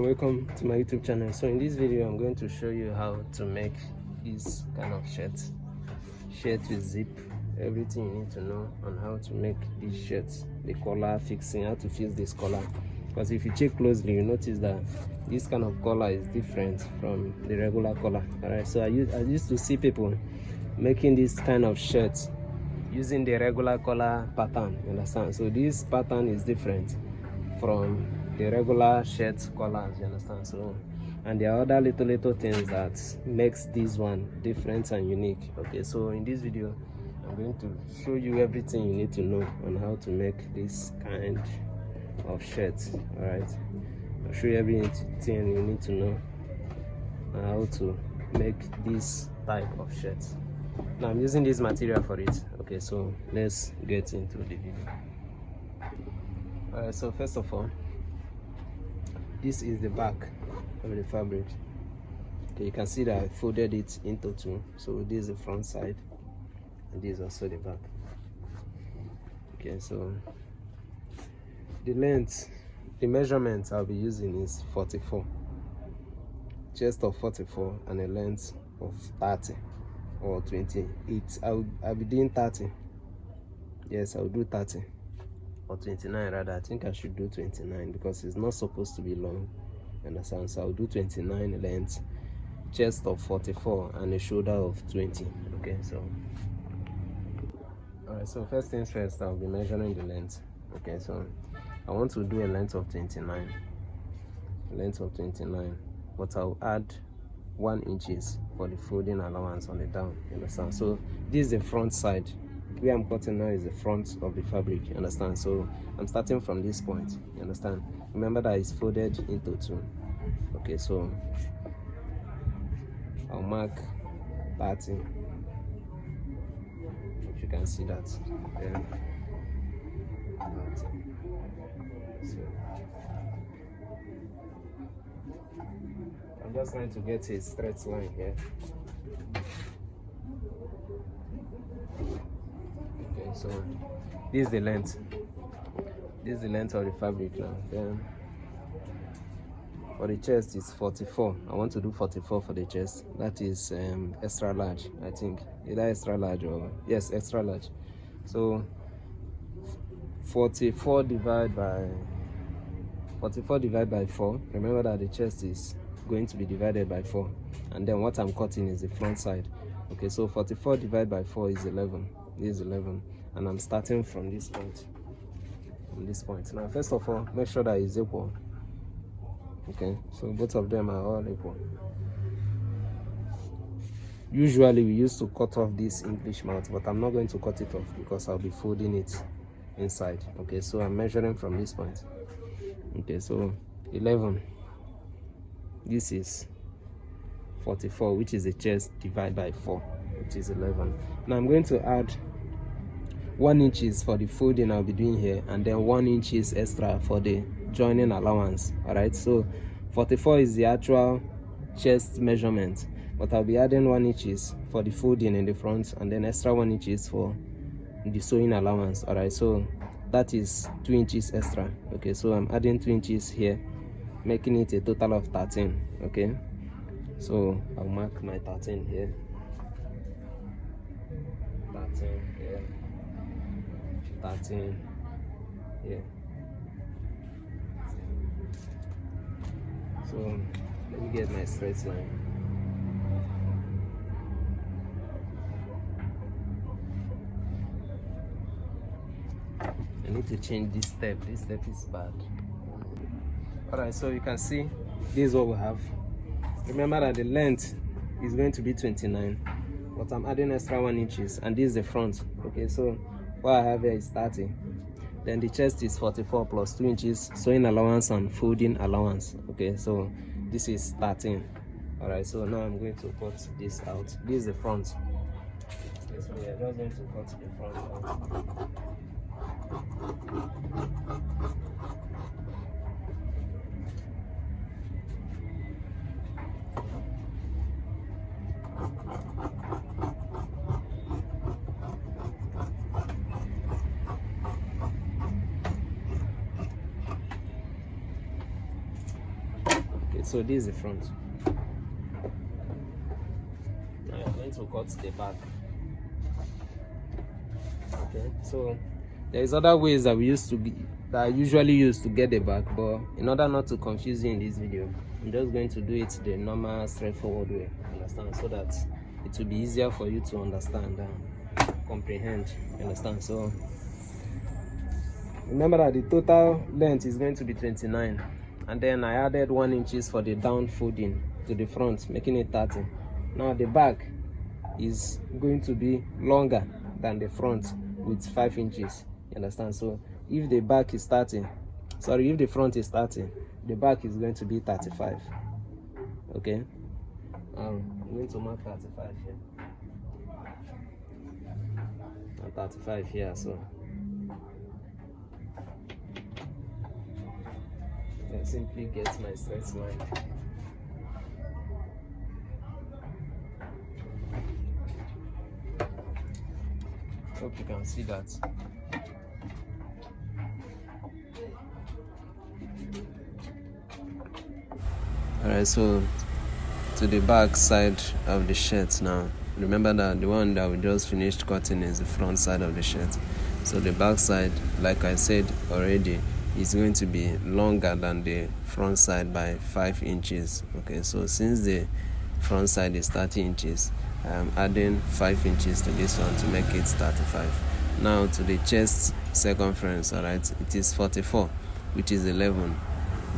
welcome to my YouTube channel. So in this video I'm going to show you how to make this kind of shirt with zip, everything you need to know on how to make these shirts, the collar fixing, how to fix this collar, because if you check closely you notice that this kind of collar is different from the regular collar. All right, so I used to see people making this kind of shirts using the regular collar pattern, you understand? So this pattern is different from the regular shirt collars, you understand? So, and there are other little things that makes this one different and unique. Okay, so in this video I'm going to show you everything you need to know on how to make this kind of shirts. All right, I'll show you everything you need to know on how to make this type of shirts. Now I'm using this material for it. Okay, so let's get into the video. All right, so first of all, this is the back of the fabric. Okay, you can see that I folded it into two. So this is the front side and this is also the back. Okay, so the length, the measurement I'll be using is 44, chest of 44 and a length of 30 or 28. I'll be doing 30. Yes, I'll do 30 or 29 rather. I think I should do 29 because it's not supposed to be long, you understand? So I'll do 29 length, chest of 44 and a shoulder of 20. Okay, so all right, so first things first, I'll be measuring the length. Okay, so I want to do a length of 29, but I'll add 1 inches for the folding allowance on the down, you understand? So this is the front side. Where I'm cutting now is the front of the fabric, you understand? So I'm starting from this point, you understand? Remember that it's folded into two. Okay, so I'll mark 30, if you can see that. Then 30. So I'm just trying to get a straight line here. Okay, so this is the length. This is the length of the fabric now. Then for the chest is 44. I want to do 44 for the chest. That is extra large, I think. Either extra large or yes, extra large. So 44 divided by 4. Remember that the chest is going to be divided by 4, and then what I'm cutting is the front side. Okay, so 44 divided by 4 is 11. This is 11, and I'm starting from this point. Now first of all, make sure that it's equal. Okay, so both of them are all equal. Usually we used to cut off this English mouth, but I'm not going to cut it off because I'll be folding it inside. Okay, so I'm measuring from this point. Okay, so 11, this is 44, which is the chest divided by 4, which is 11. Now I'm going to add 1 inches for the folding I'll be doing here, and then 1 inches extra for the joining allowance. All right, so 44 is the actual chest measurement, but I'll be adding 1 inches for the folding in the front, and then extra 1 inches for the sewing allowance. All right, so that is 2 inches extra. Okay, so I'm adding 2 inches here, making it a total of 13. Okay, so I'll mark my 13 here. 13 here. 13 here. So let me get my straight line. I need to change this step. This step is bad. Alright, so you can see this is what we have. Remember that the length is going to be 29, but I'm adding extra 1 inches, and this is the front. Okay, so what I have here is 30. Then the chest is 44 plus 2 inches sewing allowance and folding allowance. Okay, so this is 13. All right, so now I'm going to cut this out. This is the front. Okay, so we are just going to cut the front out. Okay, so this is the front. Now I'm going to cut the back. Okay, so there is other ways that I usually use to get the back, but in order not to confuse you in this video, I'm just going to do it the normal straightforward way, understand, so that it will be easier for you to understand and comprehend, understand. So remember that the total length is going to be 29, and then I added 1 inch for the down folding to the front, making it 30. Now the back is going to be longer than the front with 5 inches, you understand. So if the back is 30, sorry, if the front is 30, the back is going to be 35. Okay, I'm going to mark 35 here and 35 here. So I simply get my straight line. Hope you can see that. Alright, so to the back side of the shirt now. Remember that the one that we just finished cutting is the front side of the shirt. So the back side, like I said already, is going to be longer than the front side by 5 inches. Okay, so since the front side is 30 inches, I'm adding 5 inches to this one to make it 35. Now to the chest circumference, alright, it is 44, which is 11.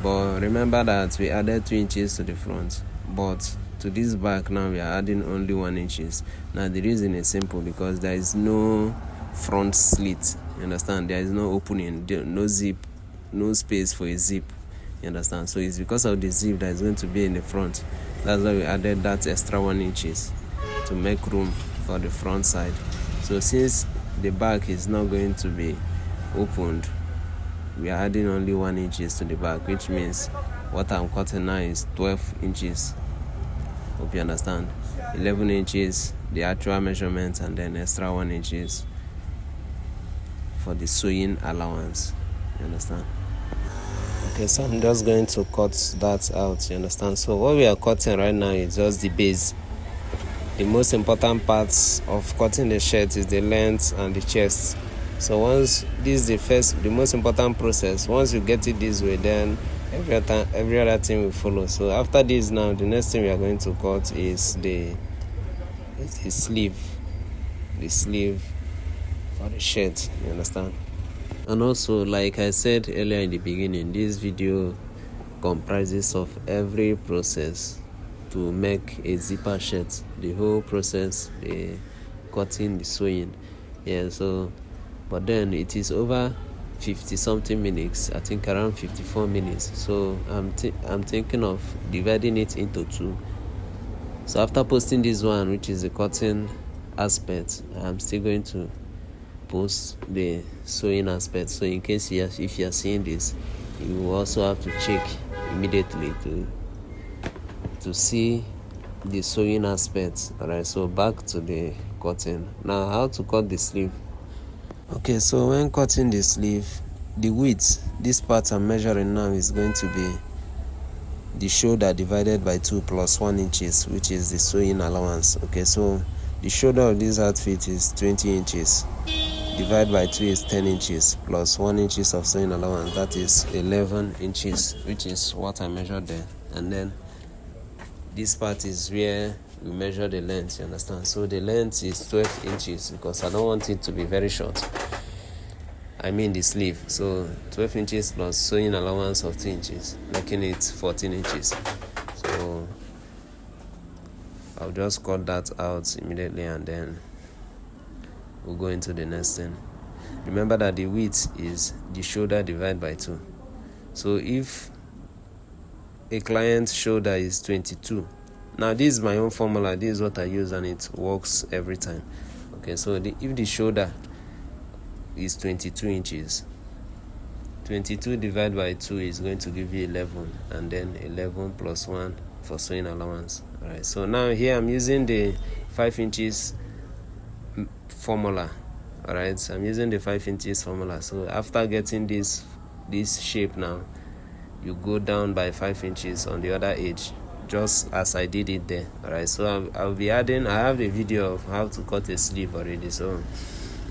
But remember that we added 2 inches to the front, but to this back now we are adding only 1 inches. Now the reason is simple, because there is no front slit, you understand. There is no opening, no zip, no space for a zip, you understand. So it's because of the zip that is going to be in the front. That's why we added that extra 1 inches to make room for the front side. So since the back is not going to be opened, we are adding only 1 inches to the back, which means what I'm cutting now is 12 inches. Hope you understand. 11 inches the actual measurement, and then extra 1 inches for the sewing allowance, you understand. Okay, so I'm just going to cut that out, you understand. So what we are cutting right now is just the base. The most important parts of cutting the shirt is the length and the chest. So once this is the most important process, once you get it this way, then every other thing will follow. So after this, now the next thing we are going to cut is the sleeve for the shirt, you understand. And also, like I said earlier in the beginning, this video comprises of every process to make a zipper shirt, the whole process, the cutting, the sewing. Yeah, so but then it is over 50 something minutes, I think around 54 minutes. So I'm thinking of dividing it into 2. So after posting this one, which is the cutting aspect, I'm still going to post the sewing aspect. So in case if you are seeing this, you will also have to check immediately to see the sewing aspect. Alright, so back to the cutting. Now, how to cut the sleeve. Okay, so when cutting the sleeve, the width, this part I'm measuring now, is going to be the shoulder divided by 2 plus 1 inches, which is the sewing allowance. Okay, so the shoulder of this outfit is 20 inches. Divided by 2 is 10 inches plus 1 inches of sewing allowance. That is 11 inches, which is what I measured there. And then this part is where we measure the length, you understand. So the length is 12 inches because I don't want it to be very short. I mean the sleeve. So 12 inches plus sewing allowance of 2 inches, making it 14 inches. So I'll just cut that out immediately, and then we'll go into the next thing. Remember that the width is the shoulder divided by 2. So if a client's shoulder is 22, now this is my own formula, this is what I use, and it works every time. Okay, so if the shoulder is 22 inches, 22 divided by 2 is going to give you 11, and then 11 plus 1 for sewing allowance. Alright, so now here I'm using the 5 inches formula. Alright, so I'm using the 5 inches formula. So after getting this shape now, you go down by 5 inches on the other edge, just as I did it there. Alright, so I'll be adding, I have a video of how to cut a sleeve already, so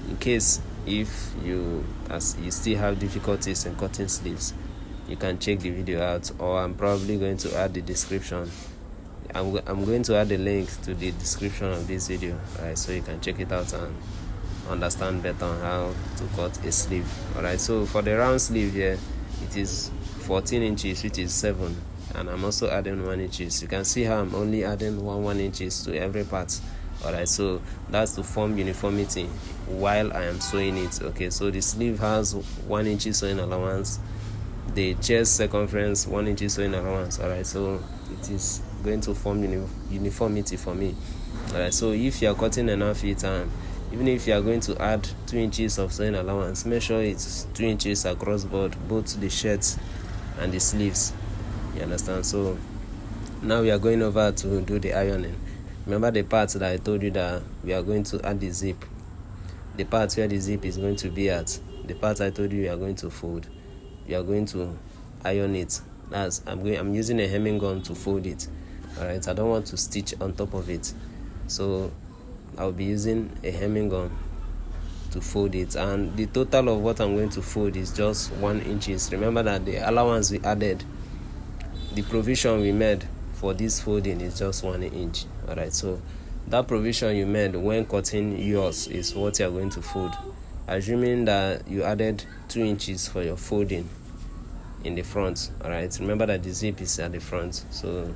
in case if you still have difficulties in cutting sleeves, you can check the video out, or I'm probably going to add the description. I'm going to add a link to the description of this video, right, so you can check it out and understand better on how to cut a sleeve. Alright, so for the round sleeve here, it is 14 inches, which is 7, and I'm also adding 1 inches. You can see how I'm only adding 1 inches to every part. Alright, so that's to form uniformity while I am sewing it. Okay, so the sleeve has 1 inch sewing allowance, the chest circumference 1 inch sewing allowance. Alright, so it is going to form uniformity for me. Alright, so if you are cutting an outfit, and even if you are going to add 2 inches of sewing allowance, make sure it's 2 inches across board, both the shirts and the sleeves. You understand? So now we are going over to do the ironing. Remember the part that I told you that we are going to add the zip, the part where the zip is going to be at, the part I told you we are going to fold, we are going to iron it. That's I'm using a hemming gun to fold it. Alright, I don't want to stitch on top of it, so I'll be using a hemming gun to fold it, and the total of what I'm going to fold is just 1 inches. Remember that the allowance we added, the provision we made for this folding is just 1 inch. Alright, so that provision you made when cutting yours is what you're going to fold, assuming that you added 2 inches for your folding in the front. Alright, remember that the zip is at the front, so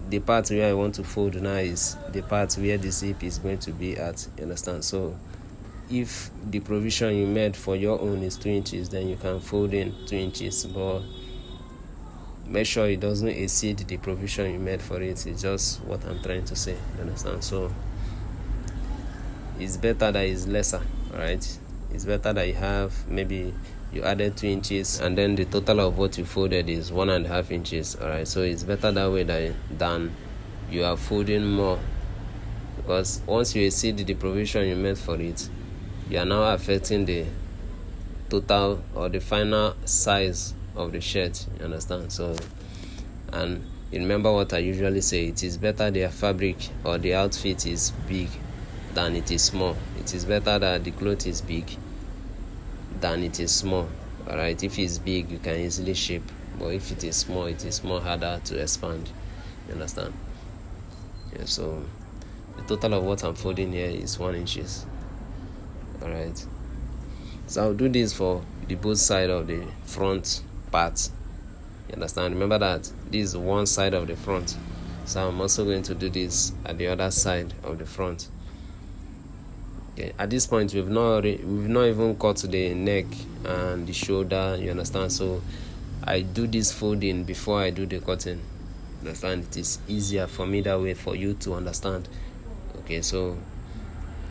the part where I want to fold now is the part where the zip is going to be at. You understand? So if the provision you made for your own is 2 inches, then you can fold in 2 inches, but make sure it doesn't exceed the provision you made for it. It's just what I'm trying to say. You understand? So it's better that it's lesser. Alright, it's better that you have, maybe you added 2 inches and then the total of what you folded is 1.5 inches. Alright, so it's better that way than you are folding more, because once you exceed the provision you made for it, you are now affecting the total or the final size of the shirt. You understand? So, and you remember what I usually say, it is better the fabric or the outfit is big than it is small. It is better that the cloth is big than it is small. Alright, if it's big you can easily shape, but if it is small, it is more harder to expand. You understand? Yeah, so the total of what I'm folding here is 1 inches. Alright, so I'll do this for the both side of the front part. You understand? Remember that this is one side of the front, so I'm also going to do this at the other side of the front. Okay, at this point we've not even cut the neck and the shoulder. You understand? So I do this folding before I do the cutting. Understand? It is easier for me that way for you to understand. Okay, so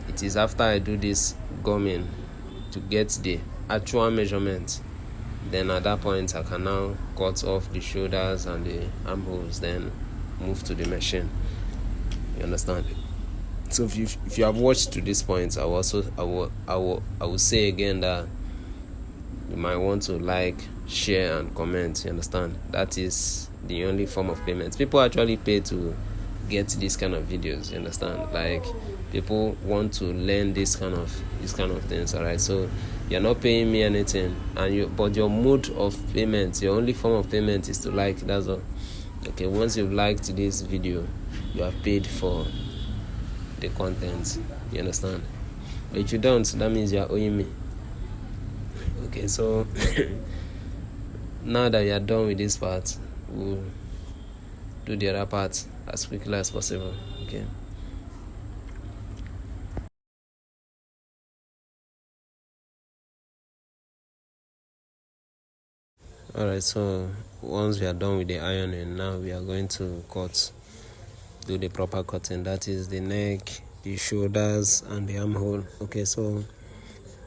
it is after I do this gumming to get the actual measurement, then at that point I can now cut off the shoulders and the armholes, then move to the machine. You understand? So if you have watched to this point, I will say again that you might want to like, share and comment. You understand? That is the only form of payment. People actually pay to get this kind of videos. You understand? Like, people want to learn this kind of things. Alright, so you're not paying me anything, but your mode of payment, your only form of payment is to like. That's all. Okay, once you've liked this video, you have paid for the content. You understand? But if you don't, that means you're owing me. Okay, so now that you're done with this part, we'll do the other part as quickly as possible. Okay. Alright, so once we are done with the ironing, now we are going to do the proper cutting. That is the neck, the shoulders and the armhole. Okay, so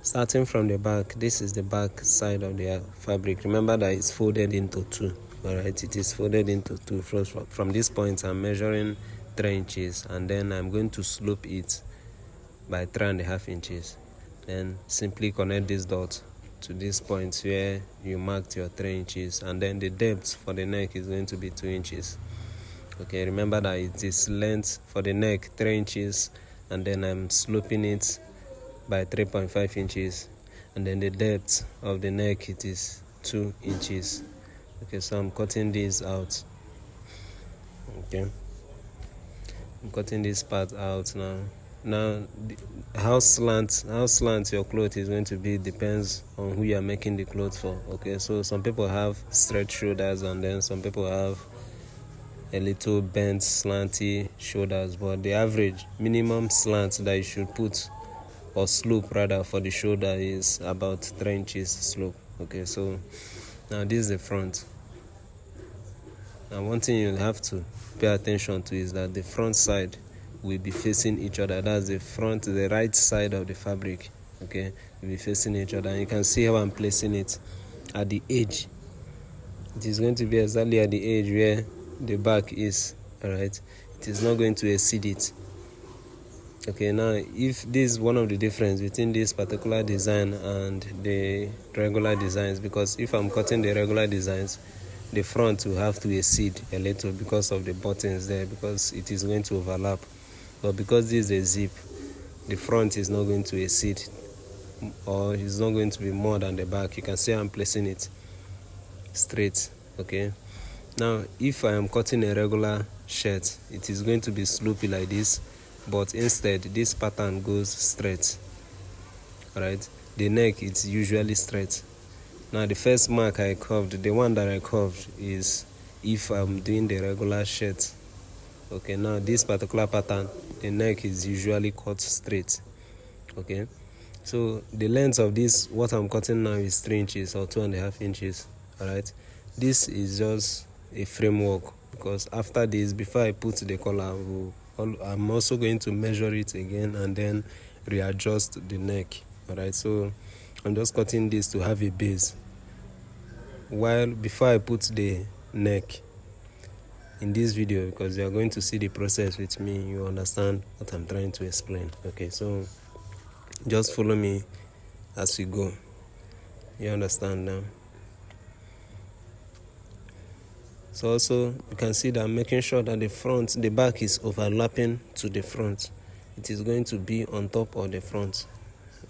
starting from the back, this is the back side of the fabric. Remember that it's folded into two. Alright, it is folded into two. From this point I'm measuring 3 inches, and then I'm going to slope it by 3.5 inches. Then simply connect this dot to this point where you marked your 3 inches, and then the depth for the neck is going to be 2 inches. Okay, remember that it is length for the neck 3 inches, and then I'm sloping it by 3.5 inches, and then the depth of the neck, it is 2 inches. Okay, so I'm cutting this out. Okay, I'm cutting this part out now. How slant your cloth is going to be depends on who you are making the clothes for. Okay, so some people have straight shoulders, and then some people have a little bent slanty shoulders, but the average minimum slant that you should put, or slope rather, for the shoulder is about 3 inches slope. Okay, so now this is the front. And one thing you have to pay attention to is that the front side will be facing each other. That's the right side of the fabric. Okay, will be facing each other. And you can see how I'm placing it at the edge. It is going to be exactly at the edge where the back is. Alright, it is not going to exceed it. Okay, now if this is one of the difference between this particular design and the regular designs, because if I'm cutting the regular designs, the front will have to exceed a little because of the buttons there, because it is going to overlap. But because this is a zip, the front is not going to exceed, or it's not going to be more than the back. You can see I'm placing it straight. Okay, now if I am cutting a regular shirt, it is going to be slopey like this, but instead this pattern goes straight. Alright, the neck is usually straight. Now the first mark I curved, the one that I curved, is if I'm doing the regular shirt. Okay, now this particular pattern, the neck is usually cut straight. Okay, so the length of this, what I'm cutting now, is 3 inches or 2.5 inches. Alright, this is just a framework, because after this, before I put the collar, I'm also going to measure it again and then readjust the neck. Alright, so I'm just cutting this to have a base, while before I put the neck in this video, because you are going to see the process with me, you understand what I'm trying to explain. Okay, so just follow me as we go. You understand now? So also you can see that I'm making sure that the back is overlapping to the front. It is going to be on top of the front.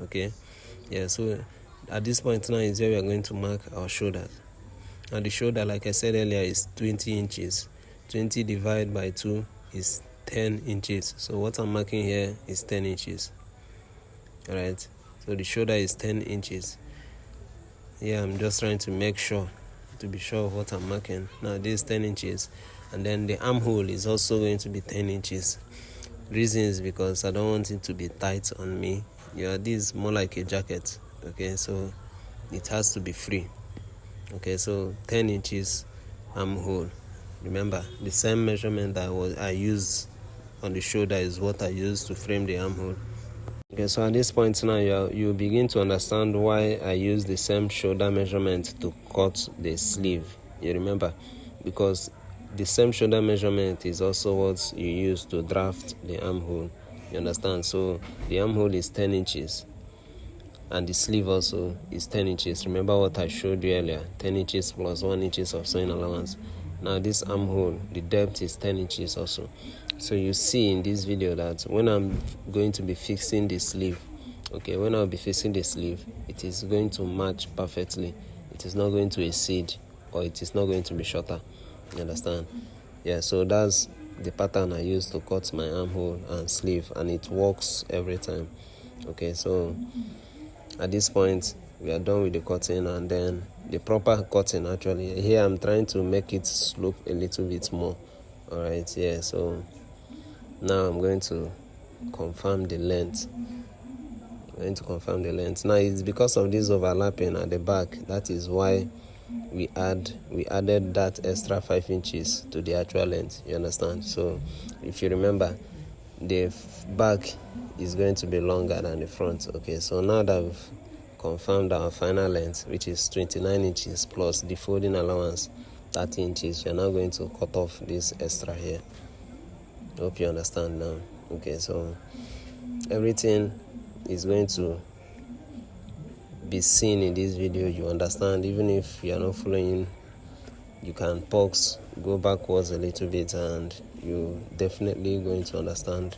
Okay, yeah, so at this point now is where we are going to mark our shoulders. And the shoulder, like I said earlier, is 20 inches. 20 divided by 2 is 10 inches. So what I'm marking here is 10 inches. Alright, so the shoulder is 10 inches. Yeah, I'm just trying to make sure, to be sure of what I'm marking. Now this is 10 inches, and then the armhole is also going to be 10 inches. Reason is because I don't want it to be tight on me. Yeah, this is more like a jacket. Okay, so it has to be free. Okay, so 10 inches armhole. Remember, the same measurement that I used on the shoulder is what I used to frame the armhole. Okay, so at this point now, you begin to understand why I use the same shoulder measurement to cut the sleeve. You remember, because the same shoulder measurement is also what you use to draft the armhole. You understand? So the armhole is 10 inches. And the sleeve also is 10 inches. Remember what I showed you earlier, 10 inches plus 1 inches of sewing allowance. Now this armhole, the depth is 10 inches also. So you see in this video that when I'm going to be fixing the sleeve, okay, when I'll be fixing the sleeve, it is going to match perfectly. It is not going to exceed, or it is not going to be shorter. You understand? Yeah, so that's the pattern I use to cut my armhole and sleeve, and it works every time. Okay, so at this point we are done with the cutting, and then the proper cutting. Actually, here I'm trying to make it slope a little bit more. All right, yeah, so now I'm going to confirm the length. Now it's because of this overlapping at the back, that is why we added that extra 5 inches to the actual length. You understand? So if you remember, the back is going to be longer than the front. Okay, so now that we've confirmed our final length, which is 29 inches plus the folding allowance 30 inches, we are now going to cut off this extra here. Hope you understand now. Okay, so everything is going to be seen in this video, you understand. Even if you are not following, you can pause, go backwards a little bit, and you definitely going to understand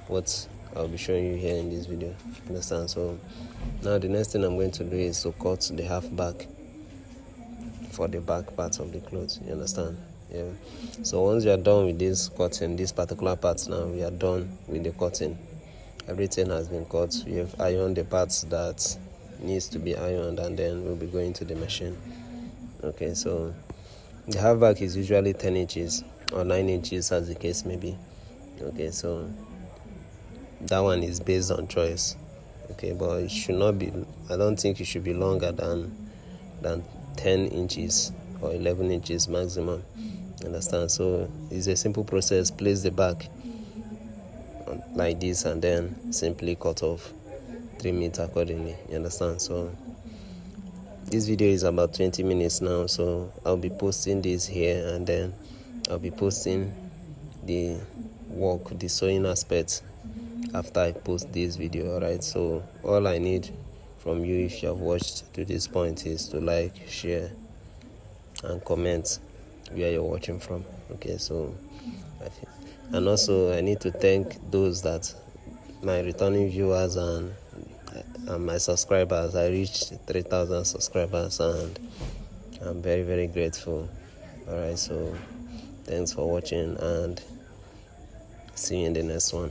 what I'll be showing you here in this video. Understand? So now the next thing I'm going to do is to cut the half back for the back part of the clothes. You understand? Yeah. So once you are done with this cutting, this particular part, now we are done with the cutting. Everything has been cut. We have ironed the parts that needs to be ironed, and then we'll be going to the machine. Okay, so the half back is usually 10 inches or 9 inches, as the case may be. Okay, so that one is based on choice. Okay, but it should not be, I don't think it should be longer than 10 inches or 11 inches maximum. Understand? So it's a simple process. Place the back like this and then simply cut off, trim it accordingly. You understand? So this video is about 20 minutes now, so I'll be posting this here, and then I'll be posting the work, the sewing aspect, after I post this video. Alright, so all I need from you, if you have watched to this point, is to like, share, and comment where you're watching from. Okay, so and also I need to thank those that my returning viewers and my subscribers. I reached 3,000 subscribers, and I'm very, very grateful. Alright, so thanks for watching, and see you in the next one.